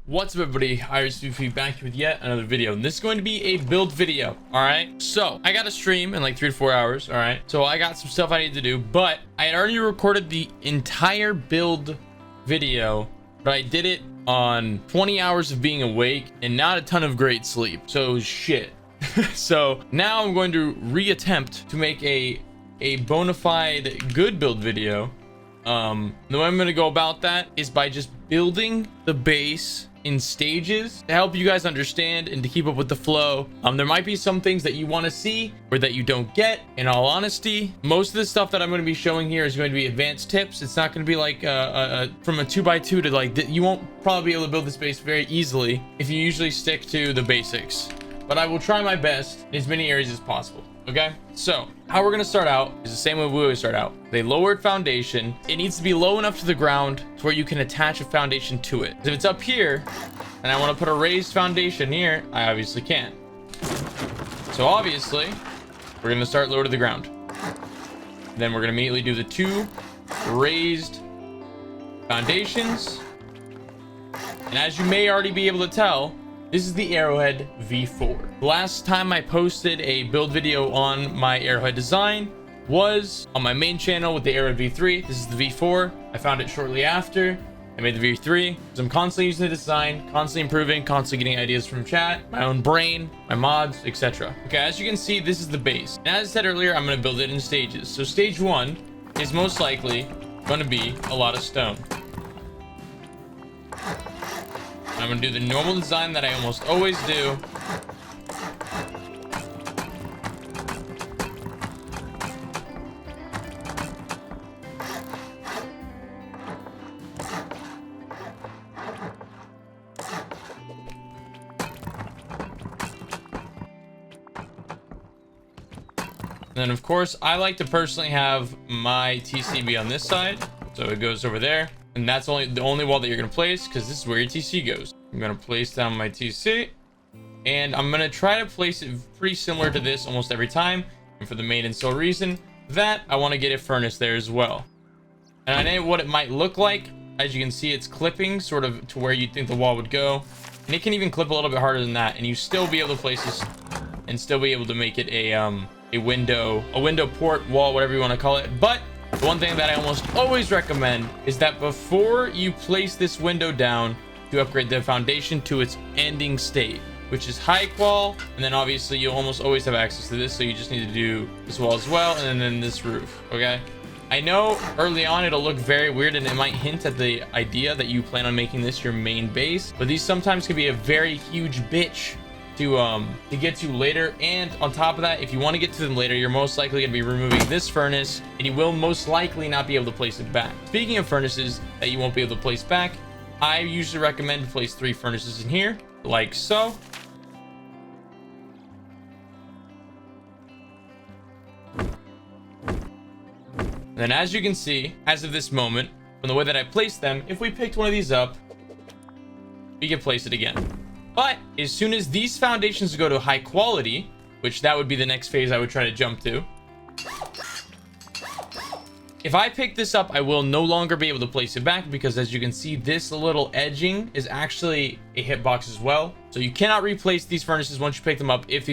What's up, everybody? Iris back with yet another video, and this is going to be a build video. All right, so I got a stream in like 3 to 4 hours. All right, so I got some stuff I need to do, but I had already recorded the entire build video, but I did it on 20 hours of being awake and not a ton of great sleep, so shit. So now I'm going to reattempt to make a bona fide good build video. The way I'm going to go about that is by just building the base in stages to help you guys understand and to keep up with the flow. There might be some things that you want to see or that you don't get. In all honesty, most of the stuff that I'm going to be showing here is going to be advanced tips. It's not going to be like from a 2x2 to like you won't probably be able to build this base very easily if you usually stick to the basics, but I will try my best in as many areas as possible. Okay, so how we're gonna start out is the same way we always start out. They lowered foundation. It needs to be low enough to the ground to where you can attach a foundation to it. If it's up here and I want to put a raised foundation here, I obviously can't. So obviously we're gonna start lower to the ground. Then we're gonna immediately do the 2 raised foundations. And as you may already be able to tell, this is the ArrowHead V4. The last time I posted a build video on my ArrowHead design was on my main channel with the ArrowHead V3. This is the V4. I found it shortly after I made the V3. So I'm constantly using the design, constantly improving, constantly getting ideas from chat, my own brain, my mods, etc. Okay, as you can see, this is the base. And as I said earlier, I'm going to build it in stages. So stage 1 is most likely going to be a lot of stone. I'm gonna do the normal design that I almost always do. And then of course, I like to personally have my TCB on this side. So it goes over there. And that's the only wall that you're gonna place, because this is where your TC goes. I'm gonna place down my TC, and I'm gonna try to place it pretty similar to this almost every time. And for the main and sole reason that I want to get a furnace there as well. And I know what it might look like. As you can see, it's clipping sort of to where you'd think the wall would go, and it can even clip a little bit harder than that, and you still be able to place this and still be able to make it a window port wall, whatever you want to call it. But the one thing that I almost always recommend is that before you place this window down, you upgrade the foundation to its ending state, which is high qual, and then obviously you'll almost always have access to this, so you just need to do this wall as well, and then this roof. Okay, I know early on it'll look very weird and it might hint at the idea that you plan on making this your main base, but these sometimes can be a very huge bitch to get to later. And on top of that, if you want to get to them later, you're most likely going to be removing this furnace, and you will most likely not be able to place it back. Speaking of furnaces that you won't be able to place back, I usually recommend to place 3 furnaces in here, like so. And then as you can see, as of this moment, from the way that I placed them, if we picked one of these up, we can place it again. But as soon as these foundations go to high quality, which that would be the next phase I would try to jump to, if I pick this up, I will no longer be able to place it back, because as you can see, this little edging is actually a hitbox as well. So you cannot replace these furnaces once you pick them up if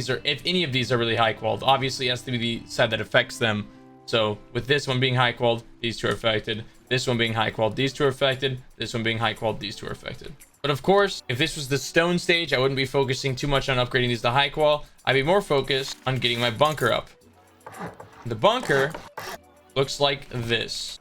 any of these are really high quality. Obviously, it has to be the side that affects them. So with this one being high quality, these 2 are affected. This one being high quality, these 2 are affected. This one being high quality, these 2 are affected. But of course, if this was the stone stage, I wouldn't be focusing too much on upgrading these to high qual. I'd be more focused on getting my bunker up. The bunker looks like this.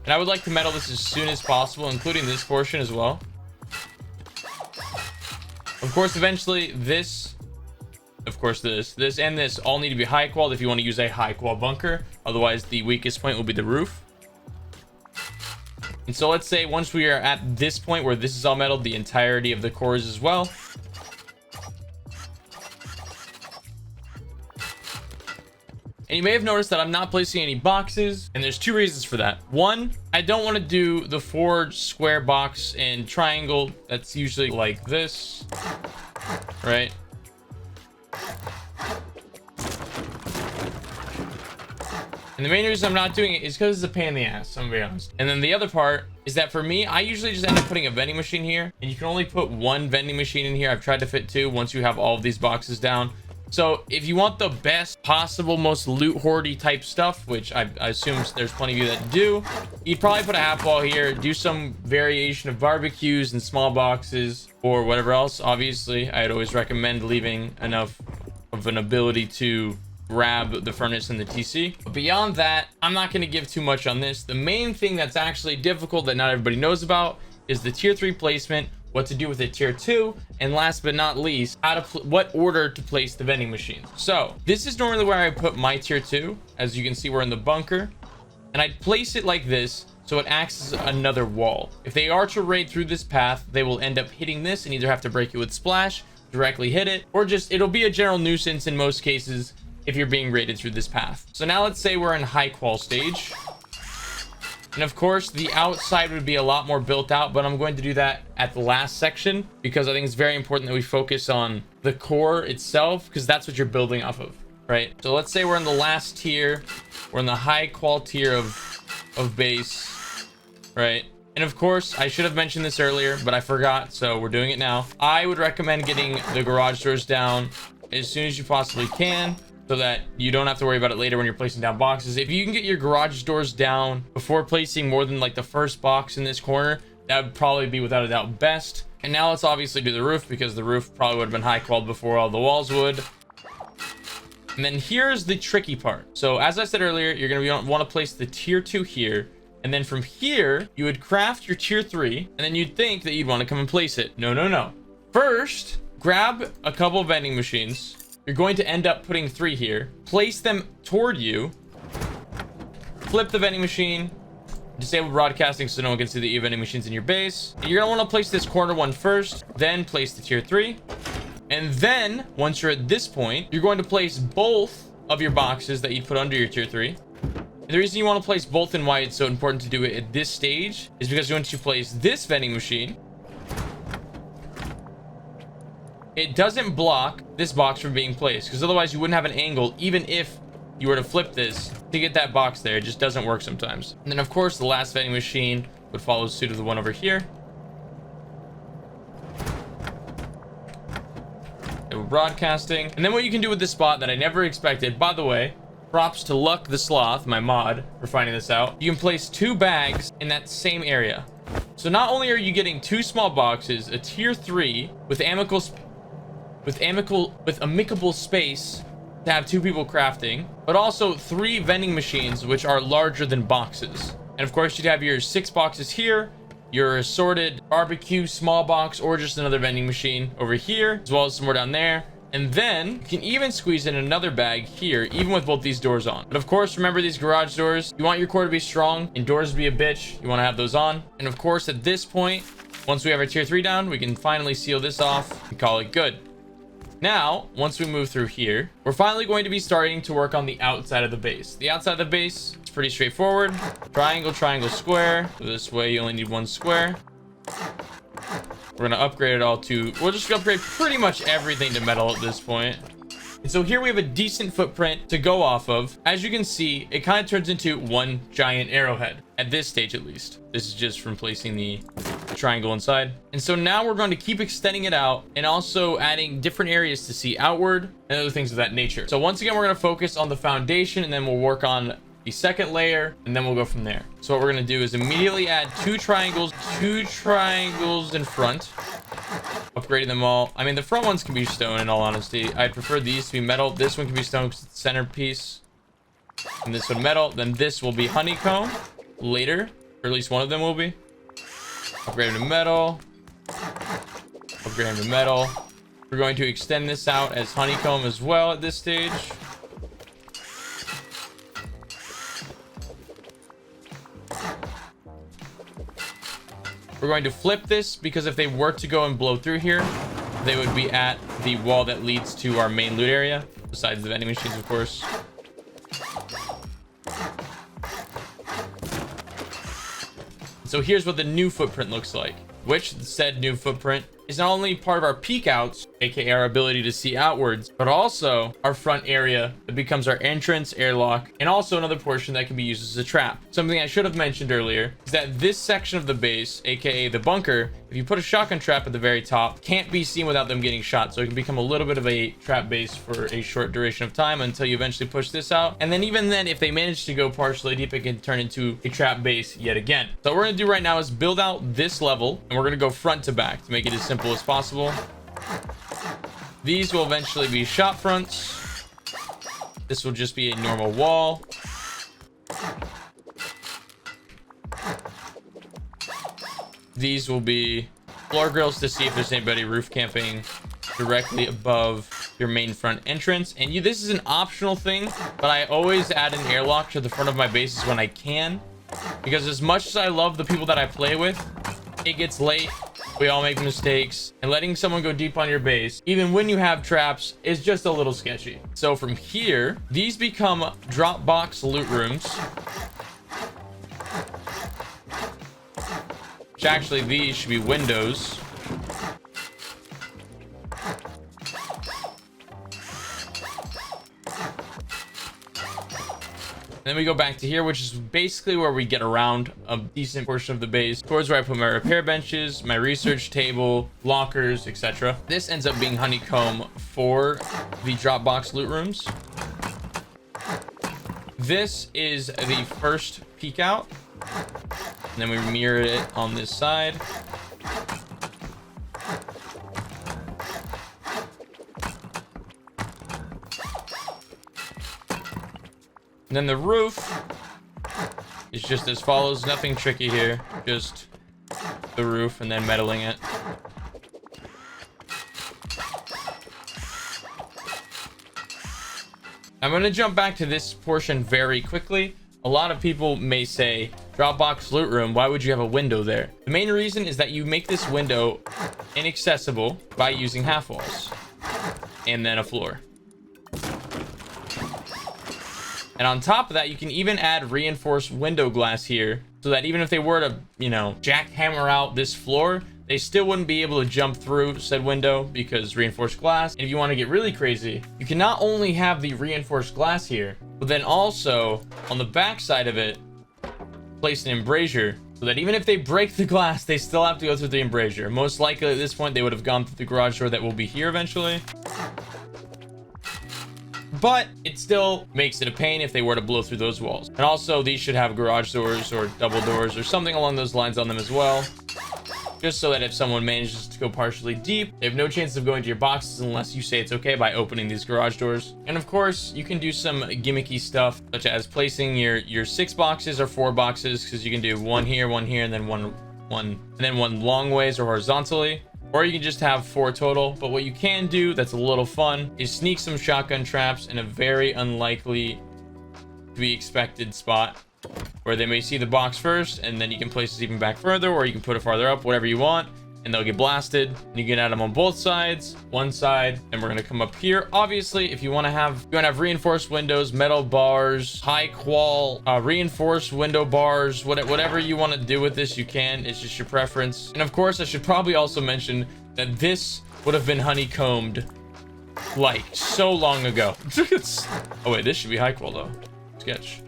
And I would like to metal this as soon as possible, including this portion as well. Of course, eventually this, of course, this and this all need to be high qual if you want to use a high qual bunker. Otherwise, the weakest point will be the roof. And so let's say once we are at this point where this is all metal, the entirety of the cores as well. And you may have noticed that I'm not placing any boxes, and there's 2 reasons for that. One, I don't want to do the 4 square box and triangle that's usually like this, right? And the main reason I'm not doing it is because it's a pain in the ass, I'm gonna be honest. And then the other part is that for me, I usually just end up putting a vending machine here, and you can only put one vending machine in here. I've tried to fit two once you have all of these boxes down. So if you want the best possible, most loot hoardy type stuff, which I assume there's plenty of you that do, you'd probably put a half wall here, do some variation of barbecues and small boxes or whatever else. Obviously, I'd always recommend leaving enough of an ability to grab the furnace and the TC. But beyond that, I'm not going to give too much on this. The main thing that's actually difficult that not everybody knows about is the tier 3 placement, what to do with a tier 2, and last but not least, what order to place the vending machines. So this is normally where I put my tier 2. As you can see, we're in the bunker, and I'd place it like this so it acts as another wall. If they are to raid through this path, they will end up hitting this and either have to break it with splash, directly hit it, or just it'll be a general nuisance in most cases if you're being raided through this path. So now let's say we're in high qual stage. And of course, the outside would be a lot more built out, but I'm going to do that at the last section because I think it's very important that we focus on the core itself, because that's what you're building off of, right? So let's say we're in the last tier. We're in the high qual tier of base, right? And of course, I should have mentioned this earlier, but I forgot, so we're doing it now. I would recommend getting the garage doors down as soon as you possibly can, so that you don't have to worry about it later when you're placing down boxes. If you can get your garage doors down before placing more than like the first box in this corner, that would probably be without a doubt best. And now let's obviously do the roof, because the roof probably would have been high qual before all the walls would. And then here's the tricky part. So as I said earlier, you're going to want to place the tier 2 here. And then from here, you would craft your tier 3, and then you'd think that you'd want to come and place it. No, no, no. First, grab a couple of vending machines. You're going to end up putting 3 here, place them toward you, flip the vending machine, disable broadcasting so no one can see the vending machines in your base. You're going to want to place this corner one first, then place the tier 3. And then once you're at this point, you're going to place both of your boxes that you put under your tier 3. And the reason you want to place both and why it's so important to do it at this stage is because once you place this vending machine, it doesn't block this box from being placed, because otherwise you wouldn't have an angle even if you were to flip this to get that box there. It just doesn't work sometimes. And then of course the last vending machine would follow suit of the one over here. They were broadcasting. And then what you can do with this spot that I never expected, by the way, props to Luck the Sloth, my mod, for finding this out. You can place 2 bags in that same area. So not only are you getting 2 small boxes, a tier 3 with amicable space to have 2 people crafting, but also 3 vending machines which are larger than boxes. And of course you'd have your 6 boxes here, your assorted barbecue small box, or just another vending machine over here, as well as some more down there. And then you can even squeeze in another bag here, even with both these doors on. But of course, remember these garage doors, you want your core to be strong and doors to be a bitch. You want to have those on. And of course, at this point, once we have our tier 3 down, we can finally seal this off and call it good. Now, once we move through here, we're finally going to be starting to work on the outside of the base. The outside of the base is pretty straightforward. Triangle, triangle, square. So this way you only need 1 square. We're going to upgrade it all to... We'll just upgrade pretty much everything to metal at this point. And so here we have a decent footprint to go off of. As you can see, it kind of turns into one giant arrowhead. At this stage, at least. This is just from placing the triangle inside. And so now we're going to keep extending it out and also adding different areas to see outward and other things of that nature. So once again, we're going to focus on the foundation, and then we'll work on the second layer, and then we'll go from there. So what we're going to do is immediately add 2 triangles in front, upgrading them all. I mean, the front ones can be stone, in all honesty. I'd prefer these to be metal. This one can be stone because it's the centerpiece, and this one metal. Then this will be honeycomb later, or at least one of them will be. Upgrade to metal, upgrade to metal. We're going to extend this out as honeycomb as well at this stage. We're going to flip this because if they were to go and blow through here, they would be at the wall that leads to our main loot area, besides the vending machines, of course. So here's what the new footprint looks like, which said new footprint is not only part of our peek outs, aka our ability to see outwards, but also our front area that becomes our entrance, airlock, and also another portion that can be used as a trap. Something I should have mentioned earlier is that this section of the base, aka the bunker, if you put a shotgun trap at the very top, can't be seen without them getting shot. So it can become a little bit of a trap base for a short duration of time until you eventually push this out. And then even then, if they manage to go partially deep, it can turn into a trap base yet again. So what we're gonna do right now is build out this level, and we're gonna go front to back to make it as simple as possible. These will eventually be shot fronts. This will just be a normal wall. These will be floor grills to see if there's anybody roof camping directly above your main front entrance. And this is an optional thing, but I always add an airlock to the front of my bases when I can, because as much as I love the people that I play with, it gets late. We all make mistakes, and letting someone go deep on your base, even when you have traps, is just a little sketchy. So from here, these become drop box loot rooms. Which actually, these should be windows. Then we go back to here, which is basically where we get around a decent portion of the base, towards where I put my repair benches, my research table, lockers, etc. This ends up being honeycomb for the Dropbox loot rooms. This is the first peek out. And then we mirror it on this side. And then the roof is just as follows. Nothing tricky here. Just the roof and then metaling it. I'm going to jump back to this portion very quickly. A lot of people may say, Dropbox loot room, why would you have a window there? The main reason is that you make this window inaccessible by using half walls and then a floor. And on top of that, you can even add reinforced window glass here, so that even if they were to, jackhammer out this floor, they still wouldn't be able to jump through said window because reinforced glass. And if you want to get really crazy, you can not only have the reinforced glass here, but then also on the back side of it, place an embrasure, so that even if they break the glass, they still have to go through the embrasure. Most likely at this point, they would have gone through the garage door that will be here eventually. But it still makes it a pain if they were to blow through those walls. And also, these should have garage doors or double doors or something along those lines on them as well. Just so that if someone manages to go partially deep, they have no chance of going to your boxes unless you say it's okay by opening these garage doors. And of course, you can do some gimmicky stuff, such as placing your 6 boxes or 4 boxes, because you can do one here, and then one long ways or horizontally. Or you can just have 4 total. But what you can do that's a little fun is sneak some shotgun traps in a very unlikely to be expected spot, where they may see the box first, and then you can place it even back further, or you can put it farther up, whatever you want, and they'll get blasted. And you can add them on both sides, one side, and we're gonna come up here. Obviously, if you want to have reinforced windows, metal bars, high qual reinforced window bars, whatever you want to do with this, you can. It's just your preference. And of course, I should probably also mention that this would have been honeycombed like so long ago. Oh wait, this should be high qual though. Sketch.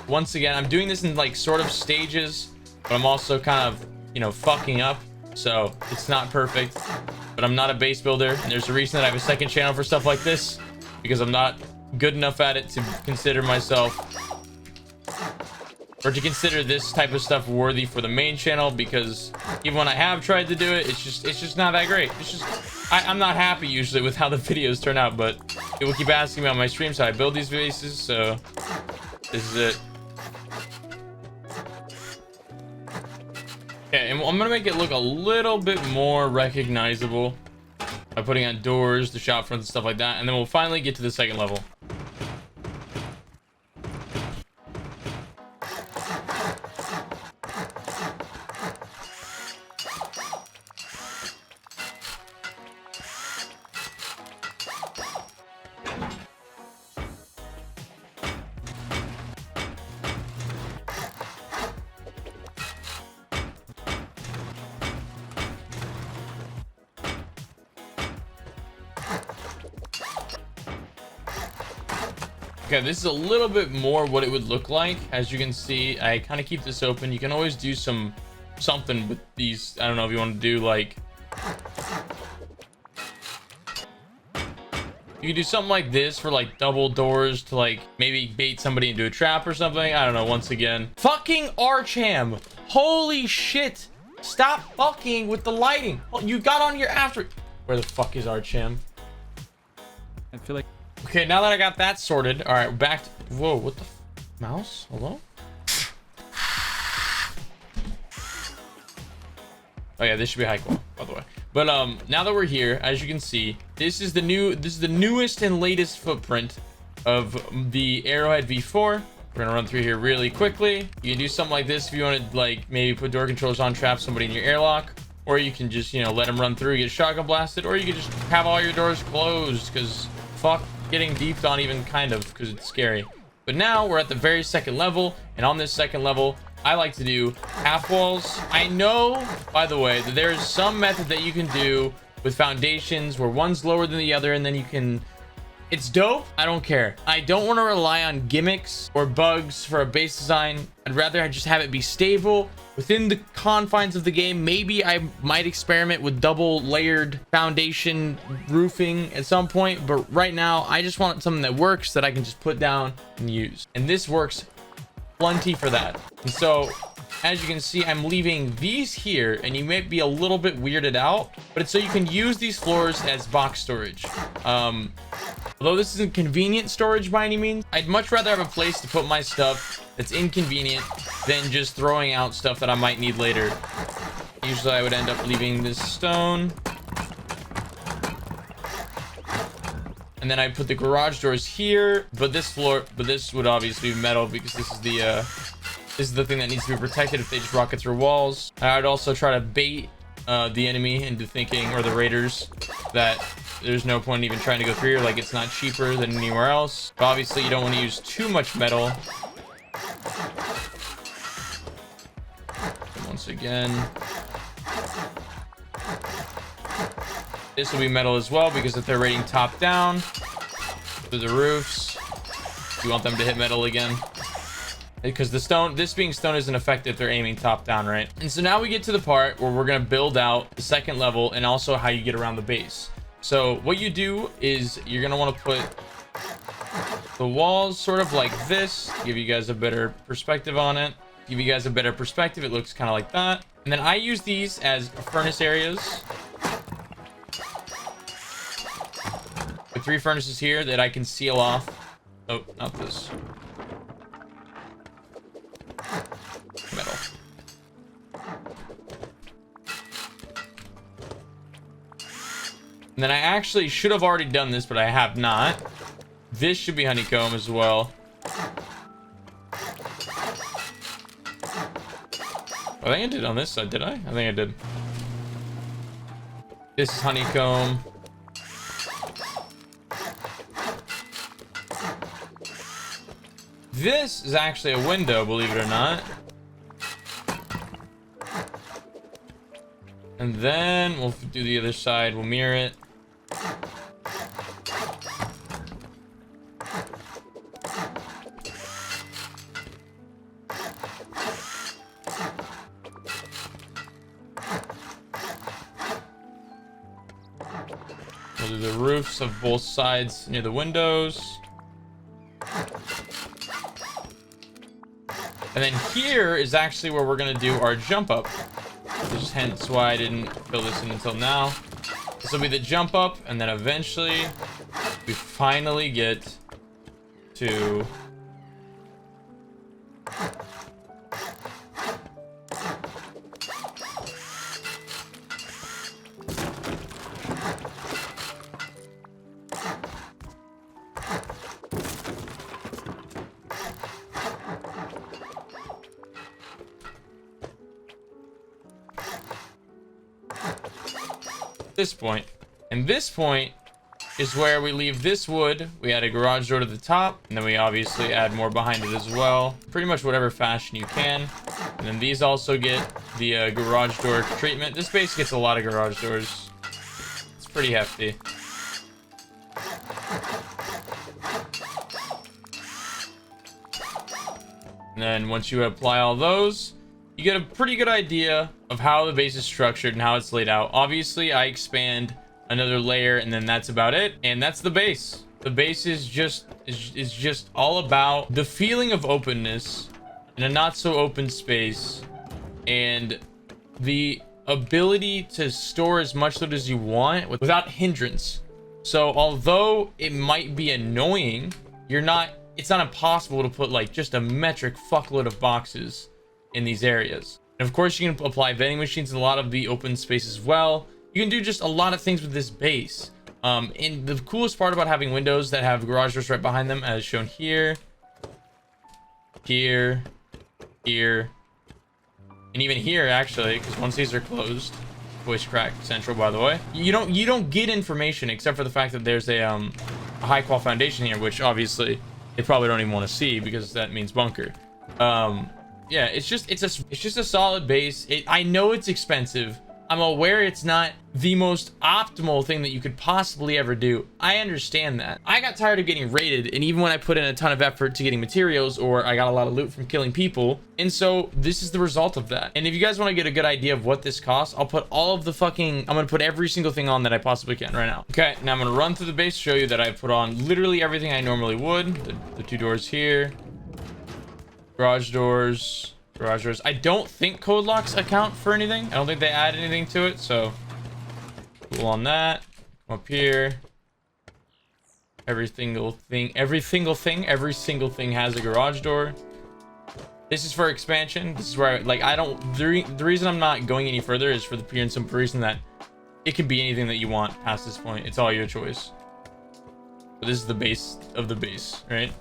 Once again, I'm doing this in like sort of stages, but I'm also kind of, fucking up. So it's not perfect, but I'm not a base builder. And there's a reason that I have a second channel for stuff like this, because I'm not good enough at it to consider myself, or to consider this type of stuff worthy for the main channel, because even when I have tried to do it, it's just not that great. It's just, I'm not happy usually with how the videos turn out, but people keep asking me on my streams how I build these bases, so this is it. Okay, and I'm gonna make it look a little bit more recognizable by putting on doors, the shop fronts, and stuff like that, and then we'll finally get to the second level. Okay, this is a little bit more what it would look like. As you can see, I kind of keep this open. You can always do something with these. I don't know if you want to do like, you can do something like this for like double doors to like maybe bait somebody into a trap or something. I don't know. Once again, fucking Archam. Holy shit. Stop fucking with the lighting. Oh, you got on here after. Where the fuck is Archam? I feel like. Okay, now that I got that sorted. All right, back to, whoa, what the mouse? Hello? Oh yeah, this should be high qual, by the way. But now that we're here, as you can see, this is the newest and latest footprint of the ArrowHead V4. We're gonna run through here really quickly. You can do something like this if you want to like maybe put door controllers on, trap somebody in your airlock, or you can just, you know, let them run through, get shotgun blasted, or you can just have all your doors closed because fuck getting deeped on, even kind of, because it's scary. But now we're at the very second level, and on this second level I like to do half walls. I know, by the way, that there's some method that you can do with foundations where one's lower than the other, and then you can, it's dope. I don't care. I don't want to rely on gimmicks or bugs for a base design. I'd rather just have it be stable within the confines of the game. Maybe I might experiment with double layered foundation roofing at some point, but right now I just want something that works that I can just put down and use, and this works plenty for that. And so as you can see, I'm leaving these here, and you may be a little bit weirded out, but it's so you can use these floors as box storage. Although this isn't convenient storage by any means, I'd much rather have a place to put my stuff that's inconvenient than just throwing out stuff that I might need later. Usually I would end up leaving this stone, and then I put the garage doors here, but this would obviously be metal because this is the thing that needs to be protected if they just rocket through walls. I would also try to bait the enemy into thinking, or the raiders, that there's no point in even trying to go through here, like it's not cheaper than anywhere else. But obviously you don't want to use too much metal. And once again, this will be metal as well, because if they're raiding top down through the roofs, you want them to hit metal again, because the stone, this being stone, isn't effective if they're aiming top down, right? And so now we get to the part where we're going to build out the second level, and also how you get around the base. So what you do is you're going to want to put the walls sort of like this, give you guys a better perspective on it. Give you guys a better perspective, it looks kind of like that. And then I use these as furnace areas. With 3 furnaces here that I can seal off. Oh, not this. Metal. And then I actually should have already done this, but I have not. This should be honeycomb as well. I think I did on this side, did I? I think I did. This is honeycomb. This is actually a window, believe it or not. And then we'll do the other side. We'll mirror it. We'll do the roofs of both sides near the windows. And then here is actually where we're going to do our jump up. Which is hence why I didn't fill this in until now. This will be the jump up, and then eventually we finally get to this point. And this point is where we leave this wood. We add a garage door to the top, and then we obviously add more behind it as well. Pretty much whatever fashion you can. And then these also get the garage door treatment. This base gets a lot of garage doors. It's pretty hefty. And then once you apply all those, you get a pretty good idea of how the base is structured and how it's laid out. Obviously, I expand another layer and then that's about it. And that's the base. The base is just all about the feeling of openness in a not so open space and the ability to store as much loot as you want without hindrance. So although it might be annoying, it's not impossible to put like just a metric fuckload of boxes in these areas. And of course, you can apply vending machines in a lot of the open space as well. You can do just a lot of things with this base. And the coolest part about having windows that have garage doors right behind them, as shown here, here, and even here, actually, because once these are closed, voice crack central, by the way, you don't get information except for the fact that there's a high qual foundation here, which obviously they probably don't even want to see because that means bunker. Yeah, it's just a solid base. I know it's expensive. I'm aware it's not the most optimal thing that you could possibly ever do. I understand that. I got tired of getting raided, and even when I put in a ton of effort to getting materials, or I got a lot of loot from killing people, and so this is the result of that. And if you guys want to get a good idea of what this costs, I'll put all of the I'm gonna put every single thing on that I possibly can right now. Okay, now I'm gonna run through the base, show you that I put on literally everything I normally would. The two doors here, garage doors. I don't think code locks account for anything. I don't think they add anything to it, so cool on that. Come up here. Every single thing has a garage door. This is for expansion. This is where the reason I'm not going any further is for the pure and simple reason that it can be anything that you want past this point. It's all your choice. But this is the base of the base, right?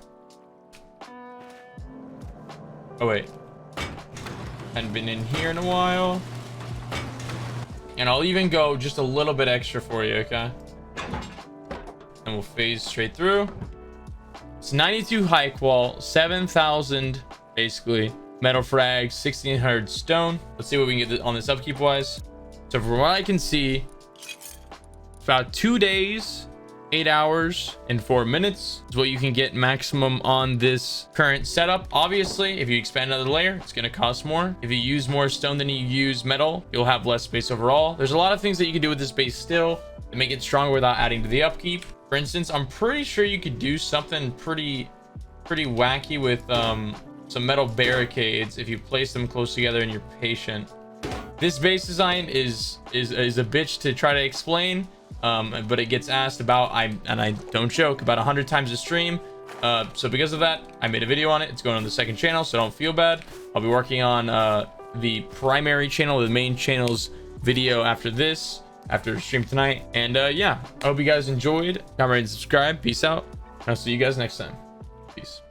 Oh wait. Hadn't been in here in a while. And I'll even go just a little bit extra for you, okay? And we'll phase straight through. It's 92 high qual, 7,000 basically metal frags, 1,600 stone. Let's see what we can get on this upkeep wise. So from what I can see, about 2 days, 8 hours and 4 minutes is what you can get maximum on this current setup. Obviously, if you expand another layer, it's going to cost more. If you use more stone than you use metal, you'll have less space overall. There's a lot of things that you can do with this base still to make it stronger without adding to the upkeep. For instance, I'm pretty sure you could do something pretty wacky with some metal barricades if you place them close together and you're patient. This base design is a bitch to try to explain. But it gets asked about, and I don't joke, about 100 times a stream. So because of that, I made a video on it. It's going on the second channel, so don't feel bad. I'll be working on the primary channel, the main channel's video after stream tonight. And yeah, I hope you guys enjoyed. Comment, rate, and subscribe. Peace out. I'll see you guys next time. Peace.